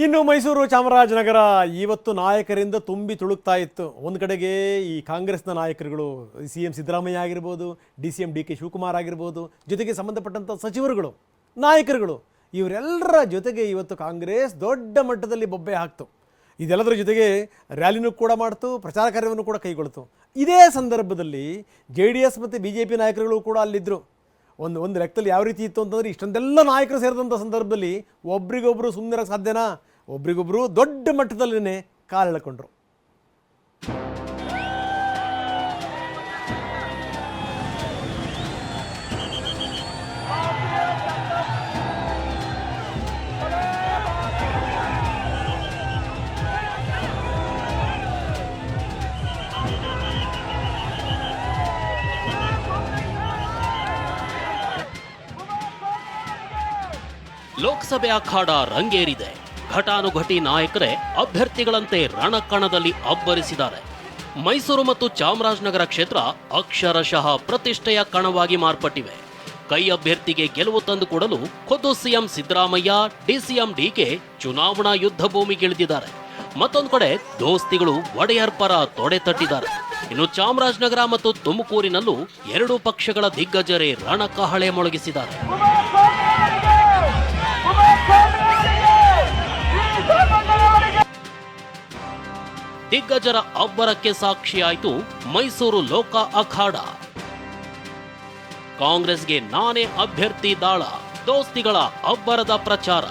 ಇನ್ನು ಮೈಸೂರು ಚಾಮರಾಜನಗರ ಇವತ್ತು ನಾಯಕರಿಂದ ತುಂಬಿ ತುಳುಕ್ತಾ ಇತ್ತು. ಒಂದು ಕಡೆಗೆ ಈ ಕಾಂಗ್ರೆಸ್ನ ನಾಯಕರುಗಳು, CM ಸಿದ್ದರಾಮಯ್ಯ ಆಗಿರ್ಬೋದು, DCM DK ಶಿವಕುಮಾರ್ ಆಗಿರ್ಬೋದು, ಜೊತೆಗೆ ಸಂಬಂಧಪಟ್ಟಂಥ ಸಚಿವರುಗಳು, ನಾಯಕರುಗಳು, ಇವರೆಲ್ಲರ ಜೊತೆಗೆ ಇವತ್ತು ಕಾಂಗ್ರೆಸ್ ದೊಡ್ಡ ಮಟ್ಟದಲ್ಲಿ ಬೊಬ್ಬೆ ಹಾಕ್ತು. ಇದೆಲ್ಲದರ ಜೊತೆಗೆ ರ್ಯಾಲಿನೂ ಕೂಡ ಮಾಡ್ತು, ಪ್ರಚಾರ ಕಾರ್ಯವನ್ನು ಕೂಡ ಕೈಗೊಳ್ತು. ಇದೇ ಸಂದರ್ಭದಲ್ಲಿ JDS ಮತ್ತು BJP ನಾಯಕರುಗಳು ಕೂಡ ಅಲ್ಲಿದ್ದರು. ಒಂದು ಲೆಕ್ಕದಲ್ಲಿ ಯಾವ ರೀತಿ ಇತ್ತು ಅಂತಂದರೆ, ಇಷ್ಟೊಂದೆಲ್ಲ ನಾಯಕರು ಸೇರಿದಂಥ ಸಂದರ್ಭದಲ್ಲಿ ಒಬ್ರಿಗೊಬ್ಬರು ಸುಮ್ಮನಿರೋಕ್ಕೆ ಸಾಧ್ಯನಾ? ಒಬ್ರಿಗೊಬ್ಬರು ದೊಡ್ಡ ಮಟ್ಟದಲ್ಲೇ ಕಾಲೆಳೆಕೊಂಡ್ರು. ಲೋಕಸಭೆ ಅಖಾಡ ರಂಗೇರಿದೆ. ಘಟಾನುಘಟಿ ನಾಯಕರೇ ಅಭ್ಯರ್ಥಿಗಳಂತೆ ರಣಕಣದಲ್ಲಿ ಅಬ್ಬರಿಸಿದ್ದಾರೆ. ಮೈಸೂರು ಮತ್ತು ಚಾಮರಾಜನಗರ ಕ್ಷೇತ್ರ ಅಕ್ಷರಶಃ ಪ್ರತಿಷ್ಠೆಯ ಕಣವಾಗಿ ಮಾರ್ಪಟ್ಟಿವೆ. ಕೈ ಅಭ್ಯರ್ಥಿಗೆ ಗೆಲುವು ತಂದುಕೊಡಲು ಖುದ್ದು CM ಸಿದ್ದರಾಮಯ್ಯ, DCM DK ಚುನಾವಣಾ ಯುದ್ಧ ಭೂಮಿಗಿಳಿದಿದ್ದಾರೆ. ಮತ್ತೊಂದು ಕಡೆ ದೋಸ್ತಿಗಳು ಒಡೆಯರ್ ಪರ ತೊಡೆ ತಟ್ಟಿದ್ದಾರೆ. ಇನ್ನು ಚಾಮರಾಜನಗರ ಮತ್ತು ತುಮಕೂರಿನಲ್ಲೂ ಎರಡೂ ಪಕ್ಷಗಳ ದಿಗ್ಗಜರೇ ರಣಕಹಳೆ ಮೊಳಗಿಸಿದ್ದಾರೆ. ದಿಗ್ಗಜರ ಅಬ್ಬರಕ್ಕೆ ಸಾಕ್ಷಿಯಾಯಿತು ಮೈಸೂರು ಲೋಕ ಅಖಾಡ. ಕಾಂಗ್ರೆಸ್ಗೆ ನಾನೇ ಅಭ್ಯರ್ಥಿ ದಾಳ, ದೋಸ್ತಿಗಳ ಅಬ್ಬರದ ಪ್ರಚಾರ.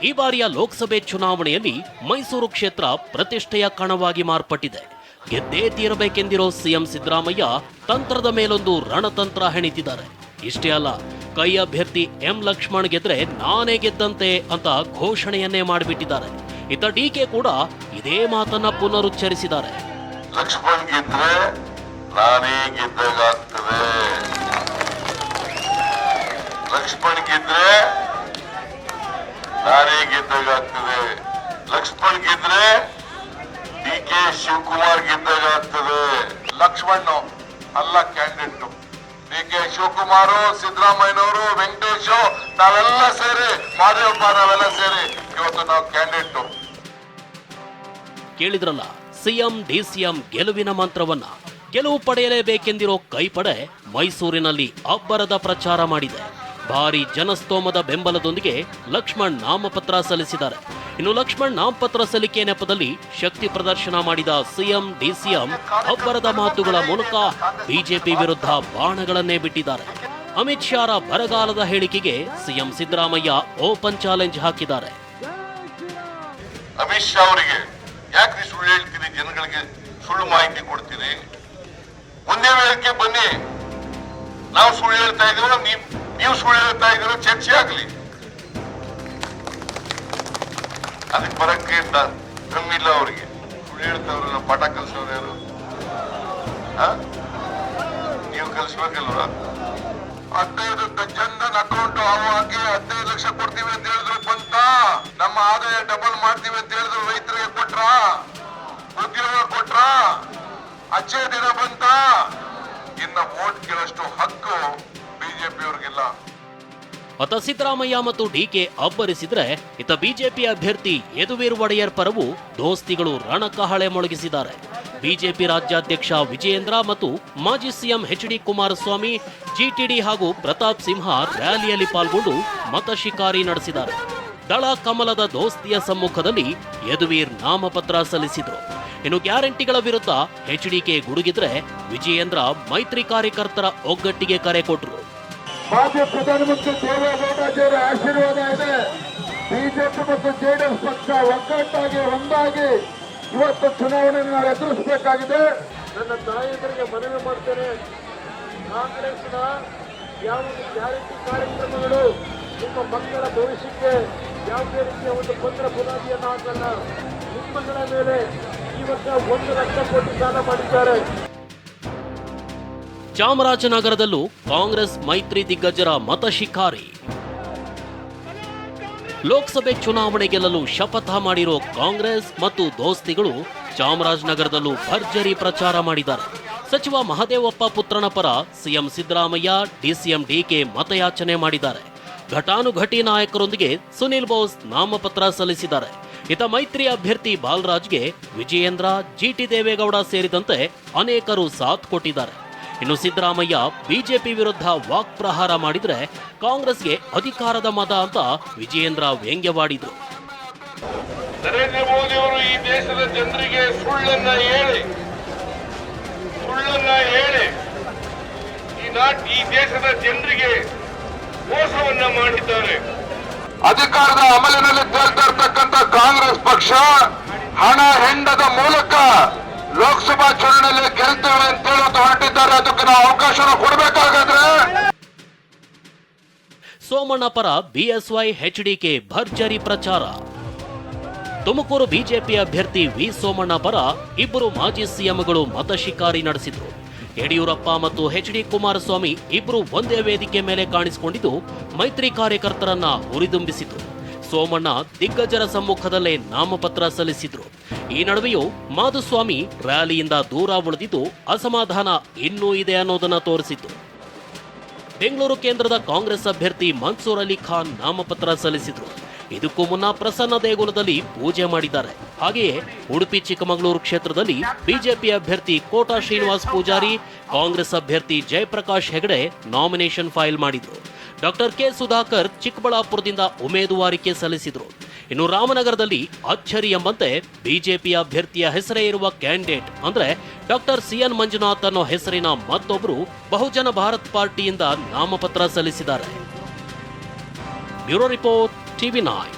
ಈ ಬಾರಿಯ ಲೋಕಸಭೆ ಚುನಾವಣೆಯಲ್ಲಿ ಮೈಸೂರು ಕ್ಷೇತ್ರ ಪ್ರತಿಷ್ಠೆಯ ಕಣವಾಗಿ ಮಾರ್ಪಟ್ಟಿದೆ. ಗೆದ್ದೇ ತೀರಬೇಕೆಂದಿರೋ CM ಸಿದ್ದರಾಮಯ್ಯ ತಂತ್ರದ ಮೇಲೊಂದು ರಣತಂತ್ರ ಹೆಣಿತಿದ್ದಾರೆ. ಇಷ್ಟೇ ಅಲ್ಲ, ಕೈ ಅಭ್ಯರ್ಥಿ M ಲಕ್ಷ್ಮಣ್ ಗೆದ್ರೆ ನಾನೇ ಗೆದ್ದಂತೆ ಅಂತ ಘೋಷಣೆಯನ್ನೇ ಮಾಡಿಬಿಟ್ಟಿದ್ದಾರೆ. ಇತ್ತ DK ಕೂಡ ಇದೇ ಮಾತನ್ನ ಪುನರುಚ್ಚರಿಸಿದ್ದಾರೆ. ಲಕ್ಷ್ಮಣ್ ಗೆದ್ರೆ ನಾನೇ ಗೆದ್ದಾಗ್ತದೆ, ಲಕ್ಷ್ಮಣ್ ಗೆದ್ರೆ ನಾನೇ ಗೆದ್ದಾಗ್ತದೆ, ಲಕ್ಷ್ಮಣ್ ಗೆದ್ರೆ DK ಶಿವಕುಮಾರ್ ಗೆದ್ದಾಗ್ತದೆ. ಲಕ್ಷ್ಮಣ್ ಅಲ್ಲ ಕ್ಯಾಂಡಿಡೇಟ್, DK ಶಿವಕುಮಾರ್, ಸಿದ್ದರಾಮಯ್ಯನವರು, ವೆಂಕಟೇಶ್, ನಾವೆಲ್ಲ ಸೇರಿ, ಮಾದೇವಪ್ಪ, ನಾವೆಲ್ಲ ಸೇರಿ ಇವತ್ತು ನಾವು ಕ್ಯಾಂಡಿಡೇಟ್. ಕೇಳಿದ್ರಲ್ಲ, CM DCM ಗೆಲುವಿನ ಮಂತ್ರವನ್ನ. ಗೆಲುವು ಪಡೆಯಲೇಬೇಕೆಂದಿರೋ ಕೈಪಡೆ ಮೈಸೂರಿನಲ್ಲಿ ಅಬ್ಬರದ ಪ್ರಚಾರ ಮಾಡಿದೆ. ಭಾರಿ ಜನಸ್ತೋಮದ ಬೆಂಬಲದೊಂದಿಗೆ ಲಕ್ಷ್ಮಣ್ ನಾಮಪತ್ರ ಸಲ್ಲಿಸಿದ್ದಾರೆ. ಇನ್ನು ಲಕ್ಷ್ಮಣ್ ನಾಮಪತ್ರ ಸಲ್ಲಿಕೆ ನೆಪದಲ್ಲಿ ಶಕ್ತಿ ಪ್ರದರ್ಶನ ಮಾಡಿದ CM DCM ಅಬ್ಬರದ ಮಾತುಗಳ ಮೂಲಕ ಬಿಜೆಪಿ ವಿರುದ್ಧ ಬಾಣಗಳನ್ನೇ ಬಿಟ್ಟಿದ್ದಾರೆ. ಅಮಿತ್ ಶಾರ ಬರಗಾಲದ ಹೇಳಿಕೆಗೆ CM ಸಿದ್ದರಾಮಯ್ಯ ಓಪನ್ ಚಾಲೆಂಜ್ ಹಾಕಿದ್ದಾರೆ. ಅಮಿತ್ ಶಾ ಅವರಿಗೆ ಯಾಕೆ ಸುಳ್ಳು ಹೇಳ್ತೀರಿ, ಜನಗಳಿಗೆ ಸುಳ್ಳು ಮಾಹಿತಿ ಕೊಡ್ತೀರಿ? ಒಂದೇ ವೇಳಕ್ಕೆ ಬನ್ನಿ, ನಾವು ಸುಳ್ಳು ಹೇಳ್ತಾ ಇದೀವೋ ನೀವು ಸುಳ್ಳು ಹೇಳ್ತಾ ಇದೀರೋ ಚರ್ಚೆ ಆಗ್ಲಿ. ಅದಕ್ಕೆ ಬರಕ್ಕೆ ನಮ್ಮಿಲ್ಲ. ಅವರಿಗೆ ಸುಳ್ಳು ಹೇಳ್ತಾವ್ರಲ್ಲ, ಪಾಠ ಕಲಿಸೋರು ಯಾರು? ನೀವು ಕಲಿಸ್ಬೇಕಲ್ವ? 15 ಜನಧನ್ ಅಕೌಂಟ್ ಹಾಕಿ 15 ಲಕ್ಷ ಕೊಡ್ತೀವಿ ಅಂತ ಹೇಳಿದ್ರು ಬಂತ. ನಮ್ಮ ಆದಾಯ ಡಬಲ್ ಮಾಡ್ತೀವಿ ಅಂತ ಹೇಳಿದ್ರು ರೈತರಿಗೆ ಕೊಟ್ರ, ಉದ್ಯೋಗ ಕೊಟ್ರ, ಅಚ್ಚೇ ದಿನ ಬಂತ. ಇನ್ನ ವೋಟ್ ಕೇಳಷ್ಟು ಹಕ್ಕು ಬಿಜೆಪಿ ಅವ್ರಿಗಿಲ್ಲ. ಅತ ಸಿದ್ದರಾಮಯ್ಯ ಮತ್ತು DK ಅಬ್ಬರಿಸಿದ್ರೆ, ಇತ ಬಿಜೆಪಿ ಅಭ್ಯರ್ಥಿ ಯದುವೀರ್ ಒಡೆಯರ್ ಪರವು ದೋಸ್ತಿಗಳು ರಣಕಹಳೆ ಮೊಳಗಿಸಿದ್ದಾರೆ. ಬಿಜೆಪಿ ರಾಜ್ಯಾಧ್ಯಕ್ಷ ವಿಜಯೇಂದ್ರ ಮತ್ತು ಮಾಜಿ CM HD ಕುಮಾರಸ್ವಾಮಿ, GTD ಹಾಗೂ ಪ್ರತಾಪ್ ಸಿಂಹ ರ್ಯಾಲಿಯಲ್ಲಿ ಪಾಲ್ಗೊಂಡು ಮತ ಶಿಕಾರಿ ನಡೆಸಿದ್ದಾರೆ. ದಳ ಕಮಲದ ದೋಸ್ತಿಯ ಸಮ್ಮುಖದಲ್ಲಿ ಯದುವೀರ್ ನಾಮಪತ್ರ ಸಲ್ಲಿಸಿದರು. ಇನ್ನು ಗ್ಯಾರಂಟಿಗಳ ವಿರುದ್ಧ HDK ಗುಡುಗಿದ್ರೆ, ವಿಜಯೇಂದ್ರ ಮೈತ್ರಿ ಕಾರ್ಯಕರ್ತರ ಒಗ್ಗಟ್ಟಿಗೆ ಕರೆ ಕೊಟ್ಟರು. ಮಾಜಿ ಪ್ರಧಾನಮಂತ್ರಿ ದೇವೇಗೌಡರ ಆಶೀರ್ವಾದ ಇದೆ. ಬಿಜೆಪಿ ಮತ್ತು JDS ಪಕ್ಷ ಒಗ್ಗಟ್ಟಾಗಿ ಒಂದಾಗಿ ಇವತ್ತು ಚುನಾವಣೆಯನ್ನು ನಾವು ಎದುರಿಸಬೇಕಾಗಿದೆ. ನನ್ನ ನಾಯಕರಿಗೆ ಮನವಿ ಮಾಡ್ತೇನೆ, ಕಾಂಗ್ರೆಸ್ನ ಯಾವುದೇ ಗ್ಯಾರಂಟಿ ಕಾರ್ಯಕ್ರಮಗಳು ನಿಮ್ಮ ಮಕ್ಕಳ ಭವಿಷ್ಯಕ್ಕೆ ಯಾವುದೇ ರೀತಿಯ ಒಂದು ಪತ್ರ ಬುನಾದಿಯನ್ನು ಹಾಕಲ್ಲ. ನಿಮ್ಮಗಳ ಮೇಲೆ ಈ ವರ್ಷ 1 ಲಕ್ಷ ಕೋಟಿ ಸಾಲ ಮಾಡಿದ್ದಾರೆ. ಚಾಮರಾಜನಗರದಲ್ಲೂ ಕಾಂಗ್ರೆಸ್ ಮೈತ್ರಿ ದಿಗ್ಗಜರ ಮತ ಶಿಕಾರಿ. ಲೋಕಸಭೆ ಚುನಾವಣೆ ಗೆಲ್ಲಲು ಶಪಥ ಮಾಡಿರೋ ಕಾಂಗ್ರೆಸ್ ಮತ್ತು ದೋಸ್ತಿಗಳು ಚಾಮರಾಜನಗರದಲ್ಲೂ ಭರ್ಜರಿ ಪ್ರಚಾರ ಮಾಡಿದ್ದಾರೆ. ಸಚಿವ ಮಹದೇವಪ್ಪ ಪುತ್ರನ ಪರ CM ಸಿದ್ದರಾಮಯ್ಯ, DCM DK ಮತಯಾಚನೆ ಮಾಡಿದ್ದಾರೆ. ಘಟಾನುಘಟಿ ನಾಯಕರೊಂದಿಗೆ ಸುನಿಲ್ ಬೋಸ್ ನಾಮಪತ್ರ ಸಲ್ಲಿಸಿದ್ದಾರೆ. ಇತ ಮೈತ್ರಿ ಅಭ್ಯರ್ಥಿ ಬಾಲರಾಜ್ಗೆ ವಿಜಯೇಂದ್ರ, ಜಿಟಿ ದೇವೇಗೌಡ ಸೇರಿದಂತೆ ಅನೇಕರು ಸಾಥ್ ಕೊಟ್ಟಿದ್ದಾರೆ. ಇನ್ನು ಸಿದ್ದರಾಮಯ್ಯ ಬಿಜೆಪಿ ವಿರುದ್ಧ ವಾಕ್ಪ್ರಹಾರ ಮಾಡಿದ್ರೆ ಕಾಂಗ್ರೆಸ್ಗೆ ಅಧಿಕಾರದ ಮತ ಅಂತ ವಿಜಯೇಂದ್ರ ವ್ಯಂಗ್ಯವಾಡಿದ್ರು. ನರೇಂದ್ರ ಮೋದಿ ಅವರು ಈ ದೇಶದ ಜನರಿಗೆ ಸುಳ್ಳನ್ನ ಹೇಳಿ ಈ ದೇಶದ ಜನರಿಗೆ ಮೋಸವನ್ನ ಮಾಡಿದ್ದಾರೆ. ಅಧಿಕಾರದ ಅಮಲಿನಲ್ಲಿ ತೇಲ್ತಾ ಇರ್ತಕ್ಕಂಥ ಕಾಂಗ್ರೆಸ್ ಪಕ್ಷ ಹಣ ಹೆಂಡದ ಮೂಲಕ ಲೋಕಸಭಾ ಚುನಾವಣೆಯಲ್ಲಿ ಗೆಲ್ತೇವೆ ಅಂತ ಹೇಳೋದು ಹೊರಟಿದ್ದಾರೆ. ಅದಕ್ಕೆ ನಾವು ಅವಕಾಶ ಕೊಡಬೇಕಾಗಾದ್ರೆ ಸೋಮಣ್ಣ ಪರ ಬಿಎಸ್ವೈ ಎಚ್ಡಿಕೆ ಭರ್ಜರಿ ಪ್ರಚಾರ. ತುಮಕೂರು ಬಿಜೆಪಿ ಅಭ್ಯರ್ಥಿ ವಿ ಸೋಮಣ್ಣ ಪರ ಇಬ್ಬರು ಮಾಜಿ ಸಿಎಂಗಳು ಮತ ಶಿಕಾರಿ ನಡೆಸಿದ್ರು. ಯಡಿಯೂರಪ್ಪ ಮತ್ತು ಎಚ್ಡಿ ಕುಮಾರಸ್ವಾಮಿ ಇಬ್ಬರು ಒಂದೇ ವೇದಿಕೆ ಮೇಲೆ ಕಾಣಿಸಿಕೊಂಡಿದ್ದು ಮೈತ್ರಿ ಕಾರ್ಯಕರ್ತರನ್ನ ಹುರಿದುಂಬಿಸಿತು. ಸೋಮಣ್ಣ ದಿಗ್ಗಜರ ಸಮ್ಮುಖದಲ್ಲೇ ನಾಮಪತ್ರ ಸಲ್ಲಿಸಿದ್ರು. ಈ ನಡುವೆಯೂ ಮಾಧುಸ್ವಾಮಿ ರ್ಯಾಲಿಯಿಂದ ದೂರ ಉಳಿದಿದ್ದು ಅಸಮಾಧಾನ ಇನ್ನೂ ಇದೆ ಅನ್ನೋದನ್ನ ತೋರಿಸಿತು. ಬೆಂಗಳೂರು ಕೇಂದ್ರದ ಕಾಂಗ್ರೆಸ್ ಅಭ್ಯರ್ಥಿ ಮನ್ಸೂರ್ ಅಲಿ ಖಾನ್ ನಾಮಪತ್ರ ಸಲ್ಲಿಸಿದ್ರು. ಇದಕ್ಕೂ ಮುನ್ನ ಪ್ರಸನ್ನ ದೇಗುಲದಲ್ಲಿ ಪೂಜೆ ಮಾಡಿದ್ದಾರೆ. ಹಾಗೆಯೇ ಉಡುಪಿ ಚಿಕ್ಕಮಗಳೂರು ಕ್ಷೇತ್ರದಲ್ಲಿ ಬಿಜೆಪಿ ಅಭ್ಯರ್ಥಿ ಕೋಟಾ ಶ್ರೀನಿವಾಸ್ ಪೂಜಾರಿ, ಕಾಂಗ್ರೆಸ್ ಅಭ್ಯರ್ಥಿ ಜಯಪ್ರಕಾಶ್ ಹೆಗಡೆ ನಾಮಿನೇಷನ್ ಫೈಲ್ ಮಾಡಿದ್ರು. ಡಾಕ್ಟರ್ ಕೆ ಸುಧಾಕರ್ ಚಿಕ್ಕಬಳ್ಳಾಪುರದಿಂದ ಉಮೇದುವಾರಿಕೆ ಸಲ್ಲಿಸಿದ್ರು. ಇನ್ನು ರಾಮನಗರದಲ್ಲಿ ಅಚ್ಚರಿ ಎಂಬಂತೆ ಬಿಜೆಪಿ ಅಭ್ಯರ್ಥಿಯ ಹೆಸರೇ ಇರುವ ಕ್ಯಾಂಡಿಡೇಟ್ ಅಂದ್ರೆ ಡಾಕ್ಟರ್ ಸಿಎನ್ ಮಂಜುನಾಥ್ ಅನ್ನೋ ಹೆಸರಿನ ಮತ್ತೊಬ್ಬರು ಬಹುಜನ ಭಾರತ್ ಪಾರ್ಟಿಯಿಂದ ನಾಮಪತ್ರ ಸಲ್ಲಿಸಿದ್ದಾರೆ. Bureau report, TV9.